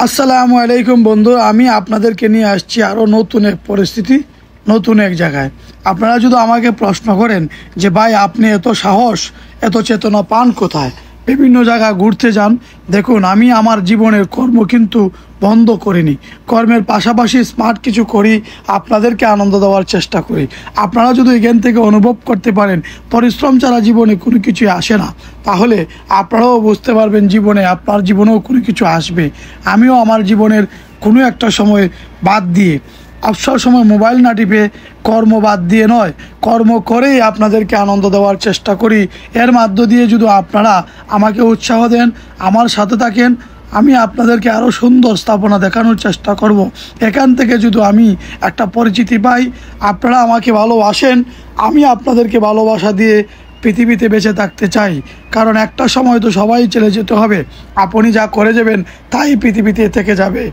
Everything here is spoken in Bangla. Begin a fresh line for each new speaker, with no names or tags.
আসসালামু আলাইকুম বন্ধু, আমি আপনাদেরকে নিয়ে আসছি আরও নতুন এক পরিস্থিতি, নতুন এক জায়গায়। আপনারা যদি আমাকে প্রশ্ন করেন যে ভাই আপনি এত সাহস, এত চেতনা পান কোথায়, বিভিন্ন জায়গায় ঘুরতে যান, দেখুন আমি আমার জীবনের কর্ম কিন্তু বন্ধ করিনি। কর্মের পাশাপাশি স্মার্ট কিছু করি, আপনাদেরকে আনন্দ দেওয়ার চেষ্টা করি। আপনারা যদি এখান থেকে অনুভব করতে পারেন পরিশ্রম ছাড়া জীবনে কোনো কিছুই আসে না, তাহলে আপনারাও বুঝতে পারবেন জীবনে আপনার জীবনেও কোনো কিছু আসবে। আমিও আমার জীবনের কোনো একটা সময় বাদ দিয়ে, অবসর সময় মোবাইল না টিপে, কর্ম বাদ দিয়ে নয়, কর্ম করেই আপনাদেরকে আনন্দ দেওয়ার চেষ্টা করি। এর মধ্য দিয়ে যদি আপনারা আমাকে উৎসাহ দেন, আমার সাথে থাকেন, আমি আপনাদেরকে আরও সুন্দর স্থাপনা দেখানোর চেষ্টা করব। এখান থেকে যদি আমি একটা পরিচিতি পাই, আপনারা আমাকে ভালোবাসেন, আমি আপনাদেরকে ভালোবাসা দিয়ে পৃথিবীতে বেঁচে থাকতে চাই। কারণ একটা সময় তো সবাই চলে যেতে হবে, আপনি যা করে যাবেন তাই পৃথিবীতে থেকে যাবে।